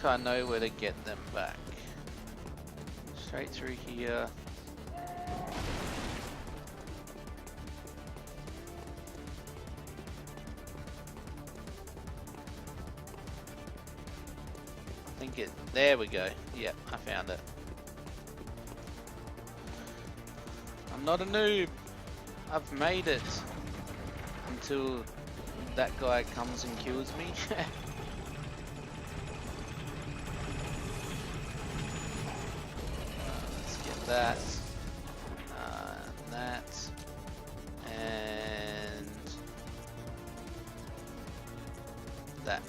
I know where to get them back. Straight through here. I think it, there we go. Yep, I found it. I'm not a noob. I've made it. Until that guy comes and kills me. Let's get that. That. And that.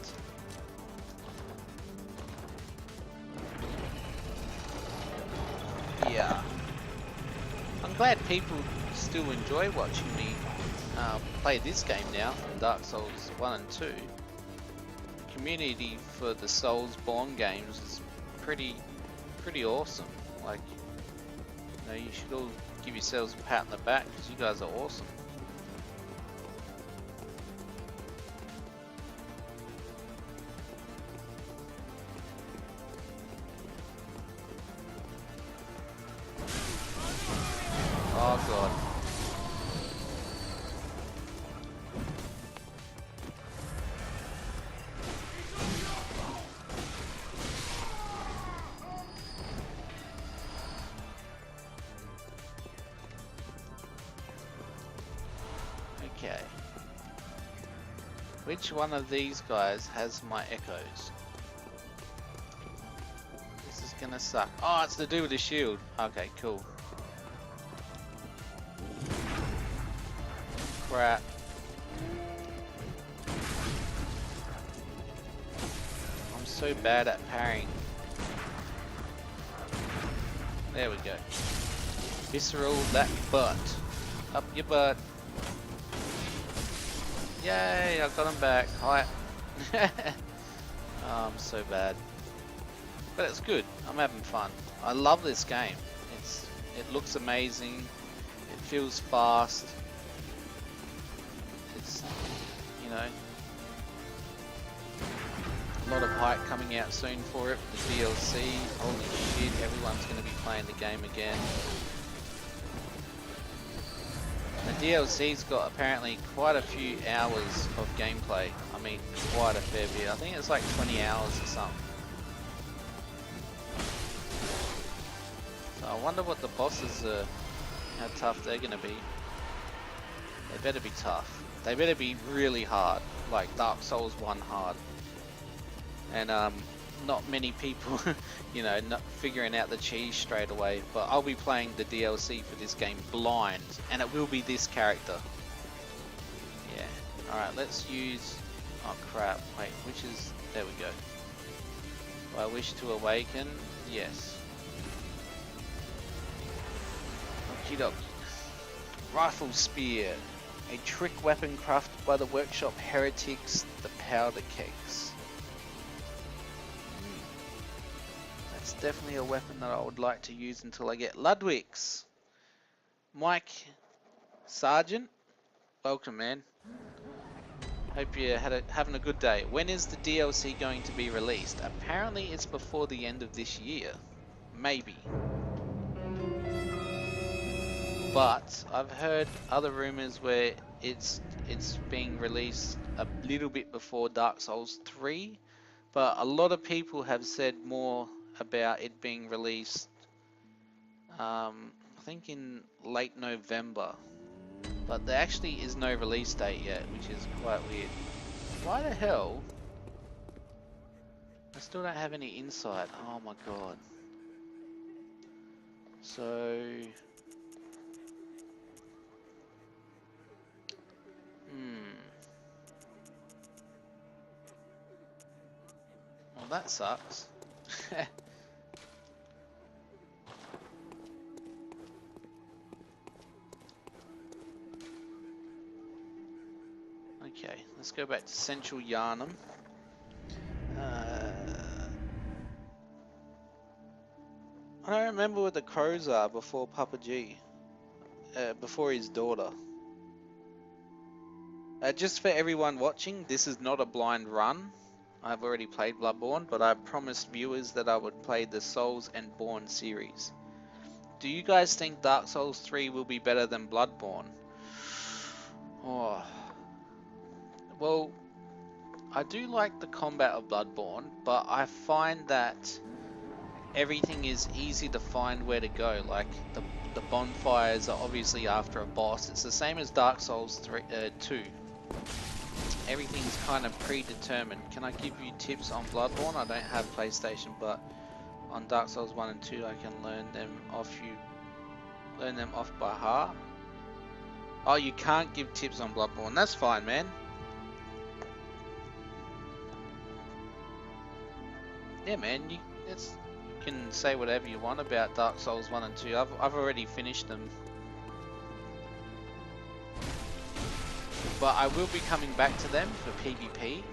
Yeah. I'm glad people still enjoy watching me play this game now, Dark Souls 1 and 2. The community for the Soulsborne games is pretty awesome. Like, you know, you should all give yourselves a pat on the back because you guys are awesome. Oh god. Okay. Which one of these guys has my echoes? This is gonna suck. Oh, it's the dude with the shield. Okay, cool. Crap. I'm so bad at parrying. There we go. Visceral that butt. Up your butt. Yay, I got him back. Hi. Oh, I'm so bad. But it's good. I'm having fun. I love this game. It looks amazing. It feels fast. It's, you know, a lot of hype coming out soon for it. The DLC. Holy shit, everyone's going to be playing the game again. The DLC's got apparently quite a few hours of gameplay. I mean, quite a fair bit. I think it's like 20 hours or something. So I wonder what the bosses are, how tough they're gonna be. They better be tough. They better be really hard, like Dark Souls 1 hard. And not many people, you know, not figuring out the cheese straight away, but I'll be playing the DLC for this game blind, and it will be this character. Yeah. Alright, let's use... Oh crap, wait, which is... There we go. Do I wish to awaken? Yes. Okie dokie. Rifle Spear. A trick weapon crafted by the workshop heretics, the powder cakes. It's definitely a weapon that I would like to use until I get Ludwig's. Mike Sargent, welcome man. Hope you're having a good day. When is the DLC going to be released? Apparently it's before the end of this year. Maybe. But I've heard other rumors where it's being released a little bit before Dark Souls 3. But a lot of people have said more about it being released I think in late November, but there actually is no release date yet, which is quite weird. Why the hell? I still don't have any insight. Oh my god. So well, that sucks. Okay, let's go back to Central Yarnum. I don't remember where the crows are before Papa G. Before his daughter. Just for everyone watching, this is not a blind run. I've already played Bloodborne, but I promised viewers that I would play the Souls and Born series. Do you guys think Dark Souls 3 will be better than Bloodborne? Oh, well, I do like the combat of Bloodborne, but I find that everything is easy to find where to go. Like the bonfires are obviously after a boss. It's the same as Dark Souls 2. Everything's kind of predetermined. Can I give you tips on Bloodborne? I don't have PlayStation, but on Dark Souls 1 and 2 I can learn them off by heart. Oh, you can't give tips on Bloodborne. That's fine, man. Yeah, man, you can say whatever you want about Dark Souls 1 and 2. I've already finished them. But I will be coming back to them for PvP.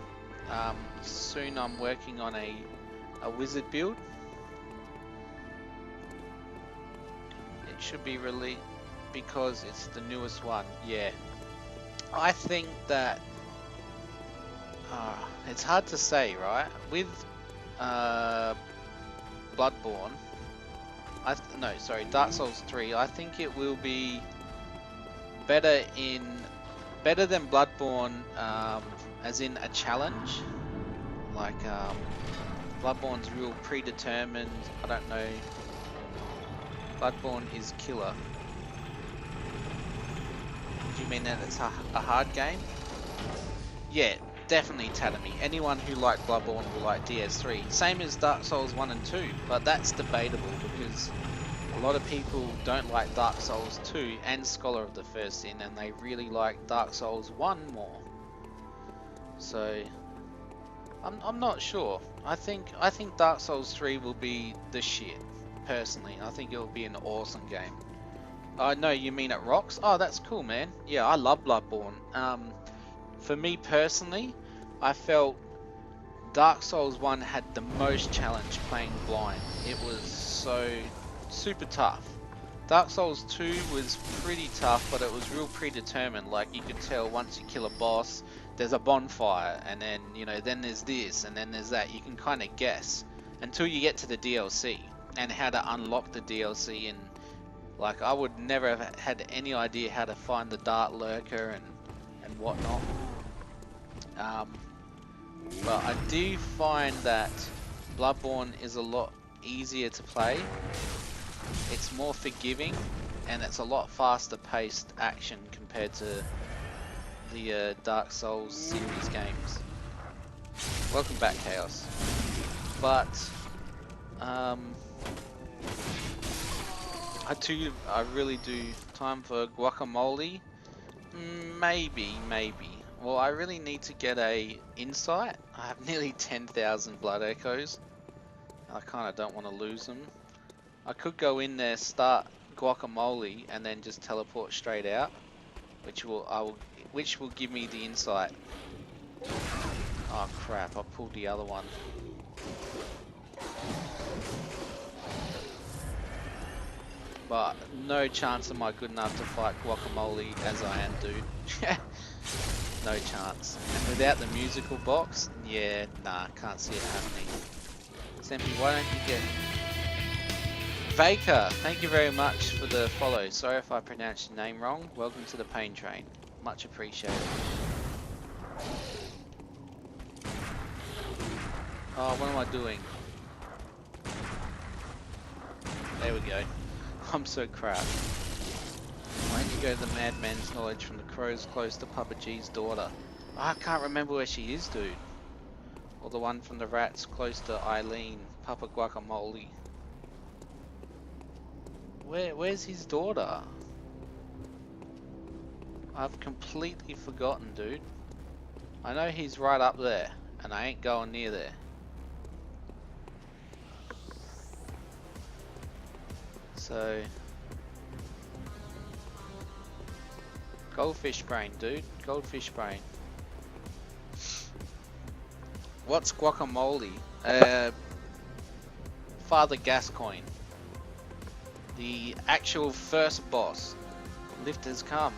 Soon I'm working on a wizard build. It should be released because it's the newest one. Yeah. I think that it's hard to say, right? With Bloodborne, Dark Souls 3, I think it will be better than Bloodborne, as in a challenge. Like, Bloodborne's real predetermined. I don't know. Bloodborne is killer. Do you mean that it's a hard game? Yeah, definitely Tatami. Anyone who liked Bloodborne will like DS3. Same as Dark Souls 1 and 2, but that's debatable because a lot of people don't like Dark Souls 2 and Scholar of the First Sin, and they really like Dark Souls 1 more. So I'm not sure. I think Dark Souls 3 will be the shit. Personally, I think it will be an awesome game. I know you mean it rocks. Oh, that's cool, man. Yeah, I love Bloodborne. For me personally, I felt Dark Souls 1 had the most challenge playing blind. It was so super tough. Dark Souls 2 was pretty tough, but it was real predetermined. Like, you could tell once you kill a boss, there's a bonfire, and then, you know, then there's this, and then there's that. You can kind of guess until you get to the DLC and how to unlock the DLC. And like, I would never have had any idea how to find the Dark Lurker and whatnot. But I do find that Bloodborne is a lot easier to play. It's more forgiving, and it's a lot faster paced action compared to the Dark Souls series games. Welcome back, Chaos. But I really do. Time for guacamole? Maybe. Well, I really need to get a insight. I have nearly 10,000 blood echoes. I kind of don't want to lose them. I could go in there, start guacamole, and then just teleport straight out, which will give me the insight. Oh crap! I pulled the other one. But no chance am I good enough to fight guacamole as I am, dude. No chance. And without the musical box, yeah, nah, can't see it happening. Simply, why don't you get... Faker, thank you very much for the follow. Sorry if I pronounced your name wrong. Welcome to the pain train. Much appreciated. Oh, what am I doing? There we go. I'm so crap. Why don't you go to the madman's knowledge from the crows close to Papa G's daughter? Oh, I can't remember where she is, dude. Or the one from the rats close to Eileen, Papa Guacamole. Where's his daughter? I've completely forgotten, dude. I know he's right up there, and I ain't going near there. So... Goldfish brain, dude. Goldfish brain. What's guacamole? Father Gascoigne. The actual first boss. Lift has come.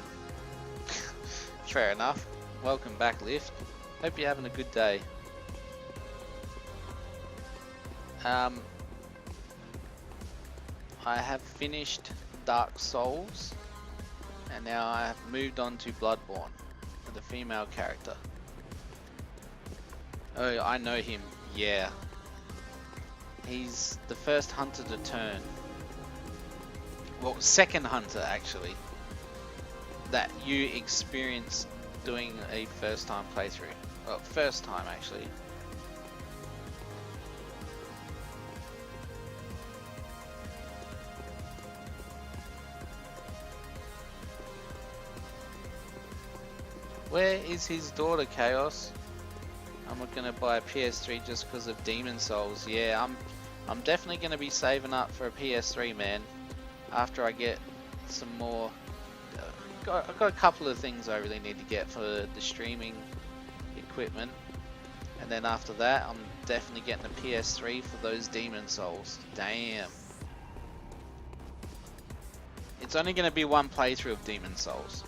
Fair enough. Welcome back, Lift. Hope you're having a good day. Um, I have finished Dark Souls, and now I have moved on to Bloodborne for the female character. Oh, I know him. Yeah. He's the first hunter to turn. Well, second hunter actually. That you experience doing a first time playthrough. Well, first time actually. Where is his daughter, Chaos? I'm not gonna buy a PS3 just because of Demon Souls. Yeah, I'm definitely gonna be saving up for a PS3, man. After I get some more. I've got a couple of things I really need to get for the streaming equipment, and then after that, I'm definitely getting a PS3 for those Demon Souls. Damn. It's only gonna be one playthrough of Demon Souls.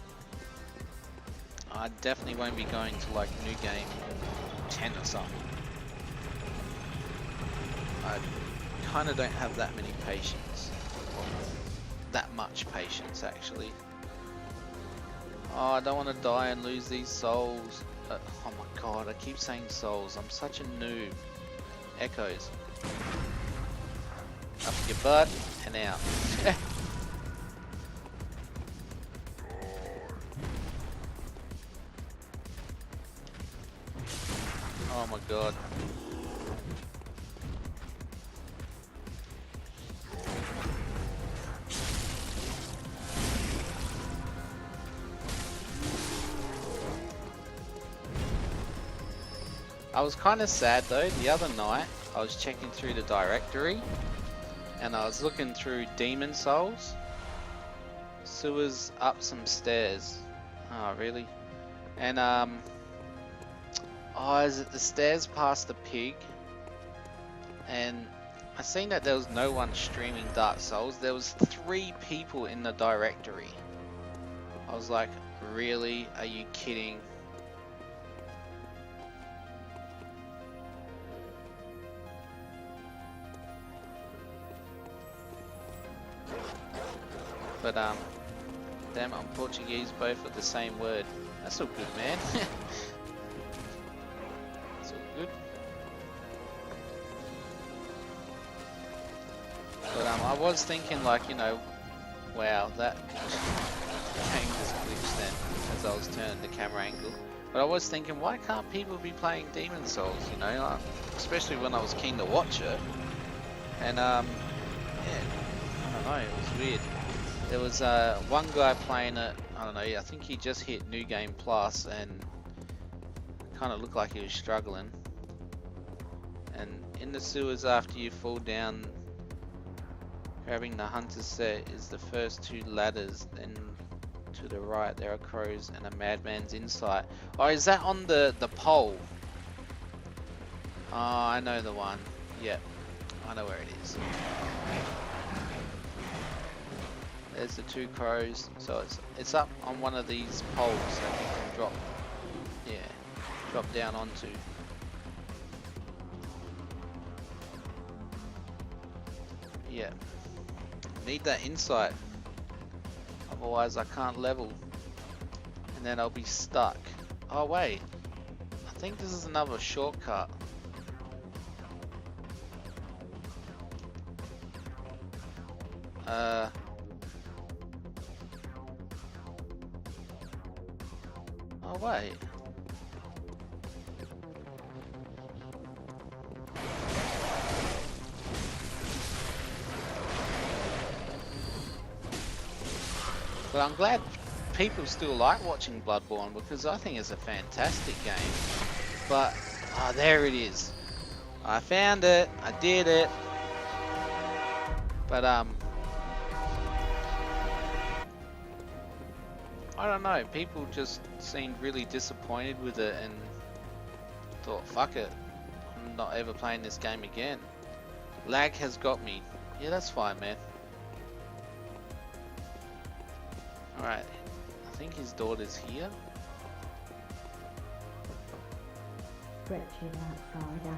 I definitely won't be going to like New Game 10 or something. I kind of don't have that many patience. That much patience actually. Oh, I don't want to die and lose these souls. Oh my god, I keep saying souls. I'm such a noob. Echoes. Up your butt and out. Oh my god. I was kind of sad though, the other night I was checking through the directory and I was looking through Demon Souls. Sewers up some stairs. Oh really? And oh, is it the stairs past the pig? And I seen that there was no one streaming Dark Souls. There was 3 people in the directory. I was like, really? Are you kidding? But damn, I'm Portuguese both with the same word. That's all good, man. That's all good. But I was thinking like, you know, wow, that game just glitched then as I was turning the camera angle. But I was thinking, why can't people be playing Demon Souls, you know, especially when I was keen to watch it. And yeah, I don't know, it was weird. There was one guy playing it, I don't know, I think he just hit New Game Plus and kind of looked like he was struggling. And in the sewers after you fall down, grabbing the hunter set is the first 2 ladders, then to the right there are crows and a madman's insight. Oh, is that on the pole? Oh, I know the one. Yep, I know where it is. There's the 2 crows, so it's up on one of these poles that you can drop, yeah, drop down onto. Yeah, need that insight, otherwise I can't level, and then I'll be stuck. Oh wait, I think this is another shortcut. Oh wait. But I'm glad people still like watching Bloodborne because I think it's a fantastic game. But, oh, there it is. I found it. I did it. But, I don't know. People just seemed really disappointed with it and thought, fuck it. I'm not ever playing this game again. Lag has got me. Yeah, that's fine, man. Alright. I think his daughter's here. Stretching out farther.